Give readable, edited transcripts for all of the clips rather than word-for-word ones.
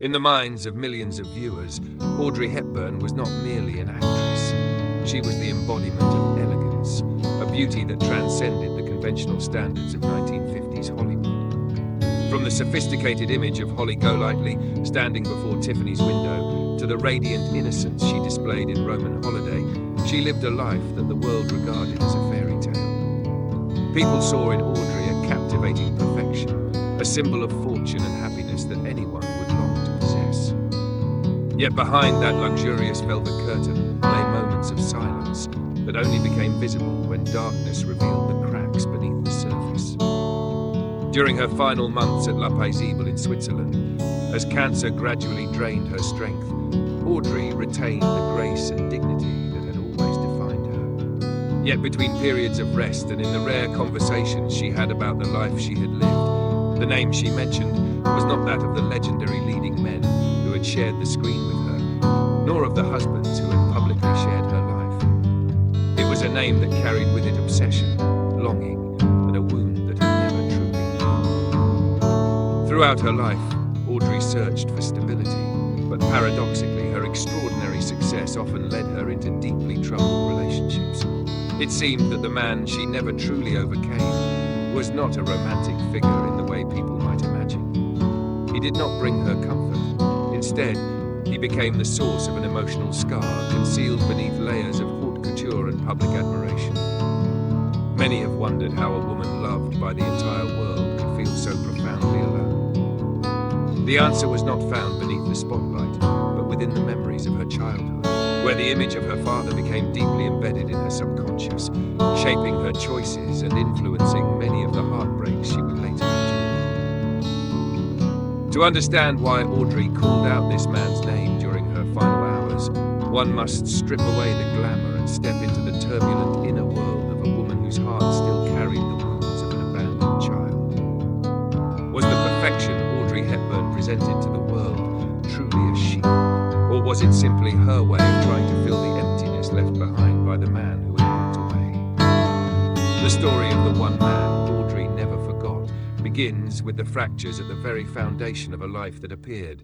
In the minds of millions of viewers, Audrey Hepburn was not merely an actress. She was the embodiment of elegance, a beauty that transcended the conventional standards of 1950s Hollywood. From the sophisticated image of Holly Golightly standing before Tiffany's window to the radiant innocence she displayed in Roman Holiday, she lived a life that the world regarded as a fairy tale. People saw in Audrey a captivating perfection, a symbol of fortune and happiness that anyone would long to possess. Yet behind that luxurious velvet curtain lay moments of silence that only became visible when darkness revealed the cracks beneath the surface. During her final months at La Paisible in Switzerland, as cancer gradually drained her strength, Audrey retained the grace and dignity that had always defined her. Yet between periods of rest and in the rare conversations she had about the life she had lived, the name she mentioned was not that of the legendary leading men who had shared the screen with her, nor of the husbands who had publicly shared her life. It was a name that carried with it obsession, longing, and a wound that had never truly healed. Throughout her life, Audrey searched for stability, but paradoxically, her extraordinary success often led her into deeply troubled relationships. It seemed that the man she never truly overcame was not a romantic figure in the way people might imagine. He did not bring her comfort. Instead, he became the source of an emotional scar concealed beneath layers of haute couture and public admiration. Many have wondered how a woman loved by the entire world could feel so profoundly alone. The answer was not found beneath the spotlight, but within the memories of her childhood, where the image of her father became deeply embedded in her subconscious, shaping her choices and influencing many of the heartbreaks she would later endure. To understand why Audrey called out this man's name during her final hours, one must strip away the glamour and step into the turbulent inner world of a woman whose heart still carried the wounds of an abandoned child. Was the perfection Audrey Hepburn presented to the world truly a she? Or was it simply her way of trying to fill the emptiness left behind by the man who had walked away? The story of the one man Audrey never forgot begins with the fractures at the very foundation of a life that appeared,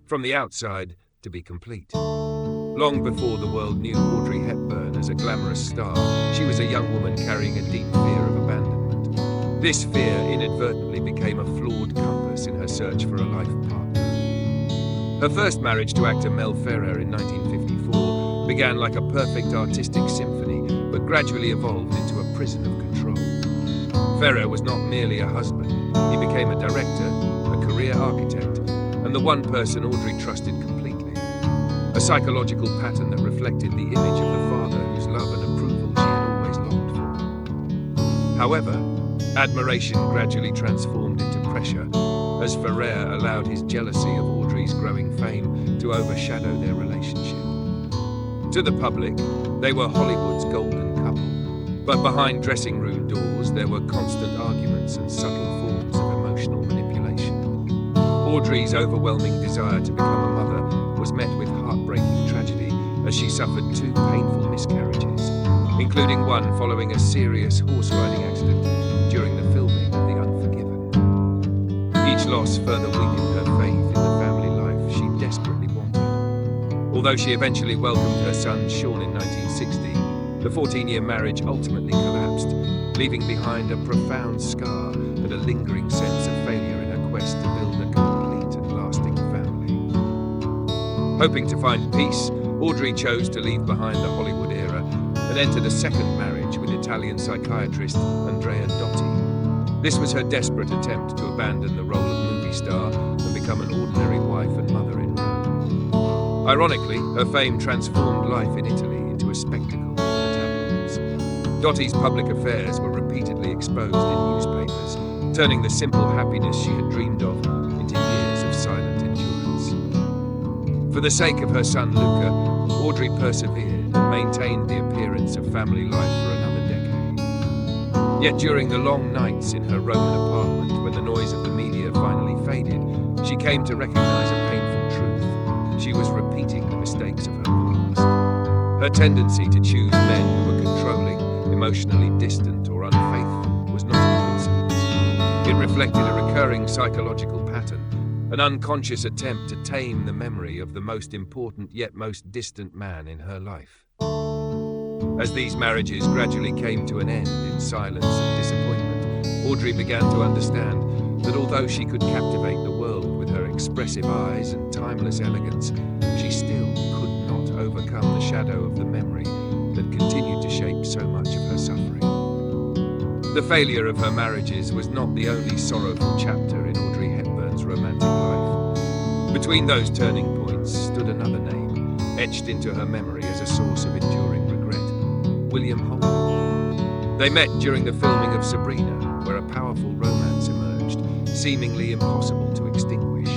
from the outside, to be complete. Long before the world knew Audrey Hepburn as a glamorous star, she was a young woman carrying a deep fear of abandonment. This fear inadvertently became a flawed compass in her search for a life partner. Her first marriage to actor Mel Ferrer in 1954 began like a perfect artistic symphony, but gradually evolved into a prison of control. Ferrer was not merely a husband, he became a director, a career architect, and the one person Audrey trusted completely. A psychological pattern that reflected the image of the father whose love and approval she had always longed for. However, admiration gradually transformed into pressure, as Ferrer allowed his jealousy of Audrey's growing fame to overshadow their relationship. To the public, they were Hollywood's golden couple, but behind dressing room doors there were constant arguments and subtle forms of emotional manipulation. Audrey's overwhelming desire to become a mother was met with heartbreaking tragedy as she suffered 2 painful miscarriages, including one following a serious horse riding accident during the filming of The Unforgiven. Each loss further weakened her faith in the family life she desperately wanted. Although she eventually welcomed her son Sean in 1960, the 14-year marriage ultimately collapsed, leaving behind a profound scar and a lingering sense of failure in her quest to build a complete and lasting family. Hoping to find peace, Audrey chose to leave behind the Hollywood era and entered a second marriage with Italian psychiatrist Andrea Dotti. This was her desperate attempt to abandon the role of movie star and become an ordinary wife and mother in Rome. Ironically, her fame transformed life in Italy into a spectacle for the tabloids. Dotti's public affairs were repeatedly exposed in newspapers, turning the simple happiness she had dreamed of into years of silent endurance. For the sake of her son Luca, Audrey persevered and maintained the appearance of family life for another decade. Yet during the long nights in her Roman apartment, when the noise of the media finally faded, she came to recognize a painful truth. She was repeating the mistakes of her past. Her tendency to choose men who were controlling, emotionally distant, or unfaithful was not a coincidence. It reflected a recurring psychological pattern, an unconscious attempt to tame the memory of the most important yet most distant man in her life. As these marriages gradually came to an end in silence and disappointment, Audrey began to understand that although she could captivate the world with her expressive eyes and timeless elegance, she still could not overcome the shadow of the memory that continued to shape so much of her suffering. The failure of her marriages was not the only sorrowful chapter in Audrey Hepburn's romantic life. Between those turning points stood another name, etched into her memory as a source of enduring regret: William Holden. They met during the filming of Sabrina, where a powerful romance emerged, seemingly impossible to extinguish.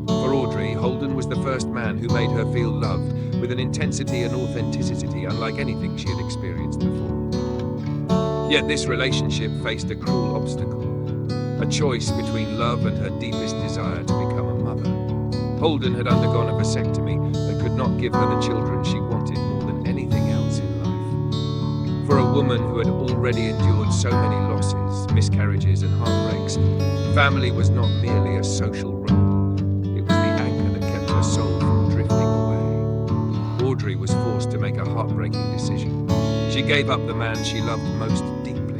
For Audrey, Holden was the first man who made her feel loved with an intensity and authenticity unlike anything she had experienced before. Yet this relationship faced a cruel obstacle, a choice between love and her deepest desire to become a mother. Holden had undergone a vasectomy and could not give her the children she wanted more than anything else in life. For a woman who had already endured so many losses, miscarriages and heartbreaks, family was not merely a social role. It was the anchor that kept her soul from drifting away. Audrey was forced to make a heartbreaking decision. She gave up the man she loved most deeply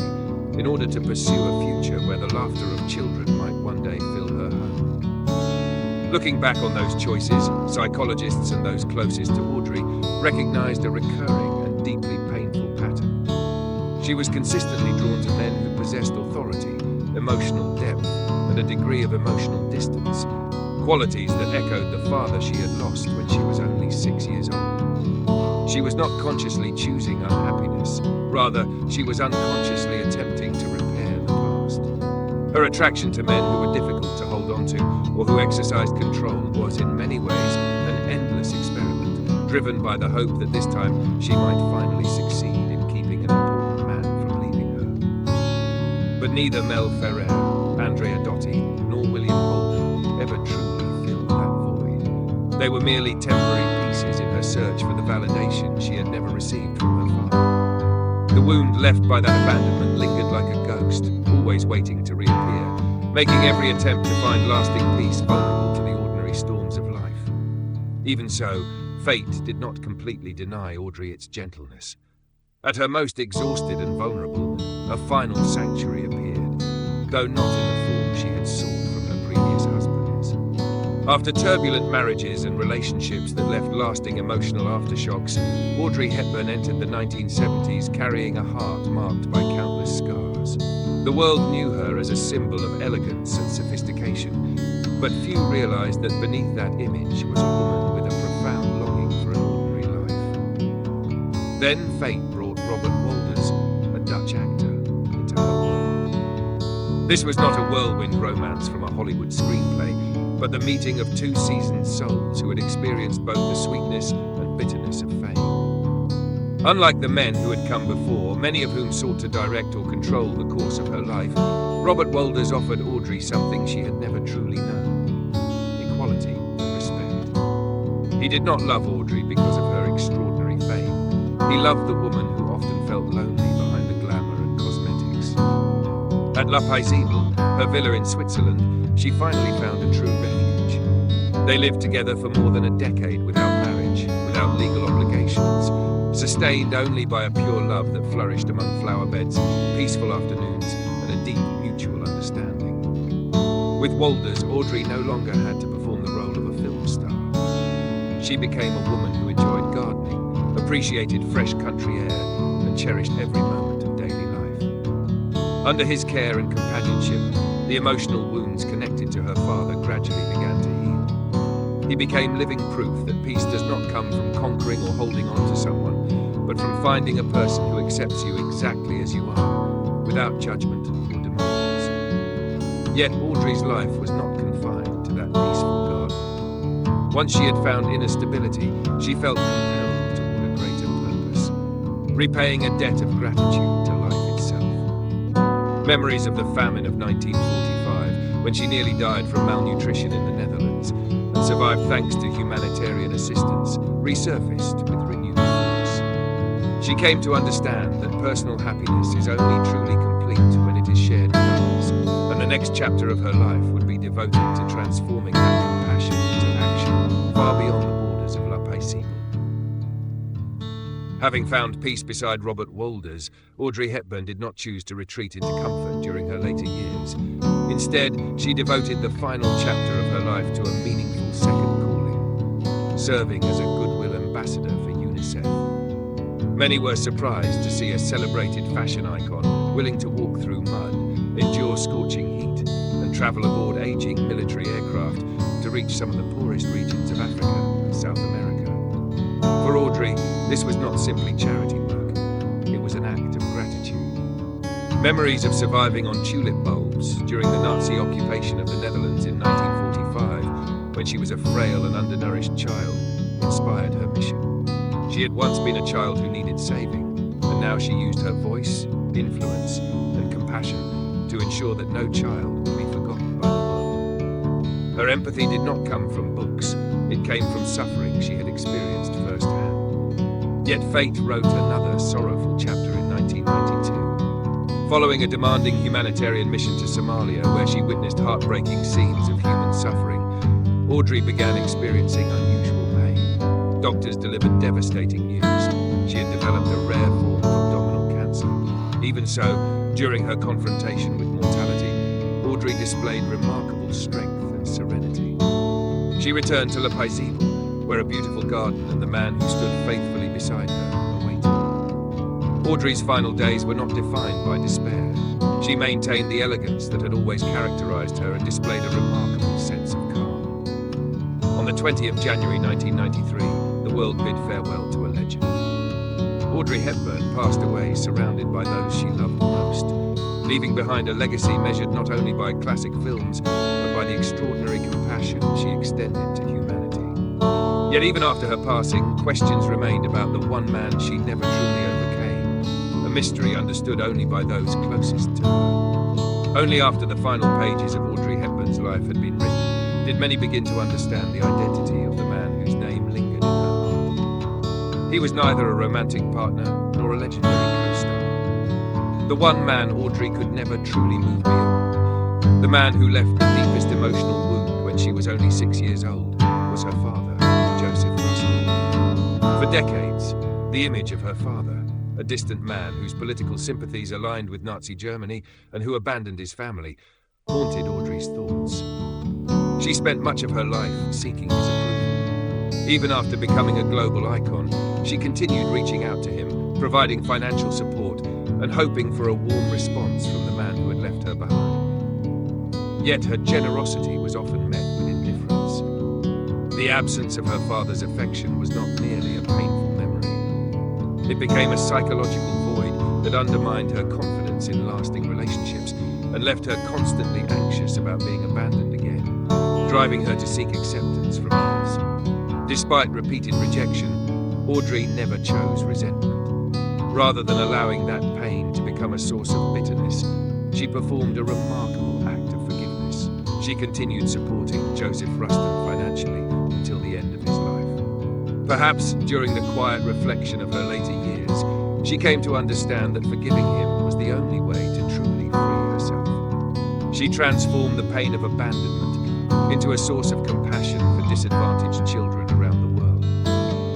in order to pursue a future where the laughter of children might one day fill her home. Looking back on those choices, psychologists and those closest to Audrey recognized a recurring and deeply painful pattern. She was consistently drawn to men who possessed authority, emotional depth, and a degree of emotional distance, qualities that echoed the father she had lost when she was only 6 years old. She was not consciously choosing unhappiness. Rather, she was unconsciously attempting to repair the past. Her attraction to men who were difficult to hold on to or who exercised control was in many ways an endless experiment, driven by the hope that this time she might finally succeed in keeping an important man from leaving her. But neither Mel Ferrer, Andrea Dotti, nor William Holden ever truly filled that void. They were merely temporary pieces in her search for the validation she had never received from her father. The wound left by that abandonment lingered like a ghost, always waiting to reappear, making every attempt to find lasting peace vulnerable to the ordinary storms of life. Even so, fate did not completely deny Audrey its gentleness. At her most exhausted and vulnerable, a final sanctuary appeared, though not in the form she had sought from her previous husbands. After turbulent marriages and relationships that left lasting emotional aftershocks, Audrey Hepburn entered the 1970s carrying a heart marked by countless scars. The world knew her as a symbol of elegance and sophistication, but few realized that beneath that image was a woman with a profound longing for an ordinary life. Then fate brought Robert Wolders, a Dutch actor, into her world. This was not a whirlwind romance from a Hollywood screenplay, but the meeting of two seasoned souls who had experienced both the sweetness and bitterness of fame. Unlike the men who had come before, many of whom sought to direct or control the course of her life, Robert Wolders offered Audrey something she had never truly known: equality and respect. He did not love Audrey because of her extraordinary fame. He loved the woman who often felt lonely behind the glamour and cosmetics. At La Paisible, her villa in Switzerland, she finally found a true refuge. They lived together for more than a decade without marriage, without legal obligations, sustained only by a pure love that flourished among flower beds, peaceful afternoons, and a deep mutual understanding. With Wolders, Audrey no longer had to perform the role of a film star. She became a woman who enjoyed gardening, appreciated fresh country air, and cherished every moment of daily life. Under his care and companionship, the emotional wounds connected to her father gradually began to heal. He became living proof that peace does not come from conquering or holding on to someone, but from finding a person who accepts you exactly as you are, without judgment or demands. Yet Audrey's life was not confined to that peaceful garden. Once she had found inner stability, she felt compelled toward a greater purpose, repaying a debt of gratitude to life itself. Memories of the famine of 1945, when she nearly died from malnutrition in the Netherlands, and survived thanks to humanitarian assistance, resurfaced with renewed force. She came to understand that personal happiness is only truly complete when it is shared with others, and the next chapter of her life would be devoted to transforming that compassion into action far beyond the borders of La Paisible. Having found peace beside Robert Walder's, Audrey Hepburn did not choose to retreat into comfort during her later years. Instead, she devoted the final chapter of her life to a meaningful second calling, serving as a goodwill ambassador for UNICEF. Many were surprised to see a celebrated fashion icon willing to walk through mud, endure scorching heat, and travel aboard aging military aircraft to reach some of the poorest regions of Africa and South America. For Audrey, this was not simply charity work, it was an act of gratitude. Memories of surviving on tulip bulbs during the Nazi occupation of the Netherlands in 1945, when she was a frail and undernourished child, inspired her mission. She had once been a child who needed saving, and now she used her voice, influence, and compassion to ensure that no child would be forgotten by the world. Her empathy did not come from books, it came from suffering she had experienced firsthand. Yet fate wrote another sorrowful chapter in 1992. Following a demanding humanitarian mission to Somalia, where she witnessed heartbreaking scenes of human suffering, Audrey began experiencing unusual pain. Doctors delivered devastating news. She had developed a rare form of abdominal cancer. Even so, during her confrontation with mortality, Audrey displayed remarkable strength and serenity. She returned to La Paisible, where a beautiful garden and the man who stood faithfully beside her awaited. Audrey's final days were not defined by despair. She maintained the elegance that had always characterized her and displayed a remarkable sense of calm. On the 20th of January 1993, the world bid farewell to a legend. Audrey Hepburn passed away surrounded by those she loved most, leaving behind a legacy measured not only by classic films, but by the extraordinary compassion she extended to humanity. Yet even after her passing, questions remained about the one man she never truly overcame, a mystery understood only by those closest to her. Only after the final pages of Audrey Hepburn's life had been written did many begin to understand the identity of the man whose name lingered in her heart. He was neither a romantic partner nor a legendary co-star. The one man Audrey could never truly move beyond, the man who left the deepest emotional wound when she was only 6 years old, was her father, Joseph Russell. For decades, the image of her father, a distant man whose political sympathies aligned with Nazi Germany and who abandoned his family, haunted Audrey's thoughts. She spent much of her life seeking his approval. Even after becoming a global icon, she continued reaching out to him, providing financial support and hoping for a warm response from the man who had left her behind. Yet her generosity was often met with indifference. The absence of her father's affection was not merely a painful memory. It became a psychological void that undermined her confidence in lasting relationships and left her constantly anxious about being abandoned again, driving her to seek acceptance from others. Despite repeated rejection, Audrey never chose resentment. Rather than allowing that pain to become a source of bitterness, she performed a remarkable act of forgiveness. She continued supporting Joseph Rustin financially until the end of his life. Perhaps during the quiet reflection of her later years, she came to understand that forgiving him was the only way to truly free herself. She transformed the pain of abandonment into a source of compassion for disadvantaged children around the world.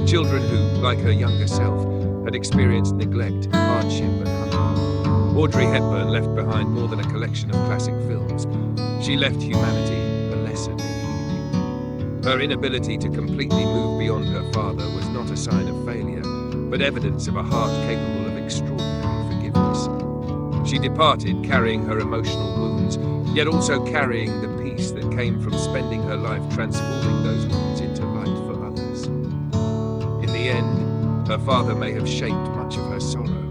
Children who, like her younger self, had experienced neglect, hardship, and hunger. Audrey Hepburn left behind more than a collection of classic films. She left humanity a lesson in healing. Her inability to completely move beyond her father was not a sign of failure, but evidence of a heart capable of extraordinary forgiveness. She departed carrying her emotional wounds, yet also carrying the peace that came from spending her life transforming those wounds into light for others. In the end, her father may have shaped much of her sorrow,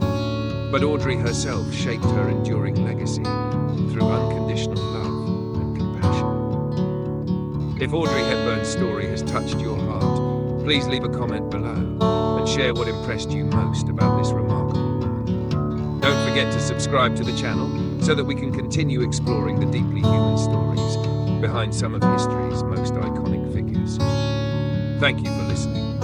but Audrey herself shaped her enduring legacy through unconditional love and compassion. If Audrey Hepburn's story has touched your heart, please leave a comment below and share what impressed you most about this remarkable woman. Don't forget to subscribe to the channel so that we can continue exploring the deeply human stories behind some of history's most iconic figures. Thank you for listening.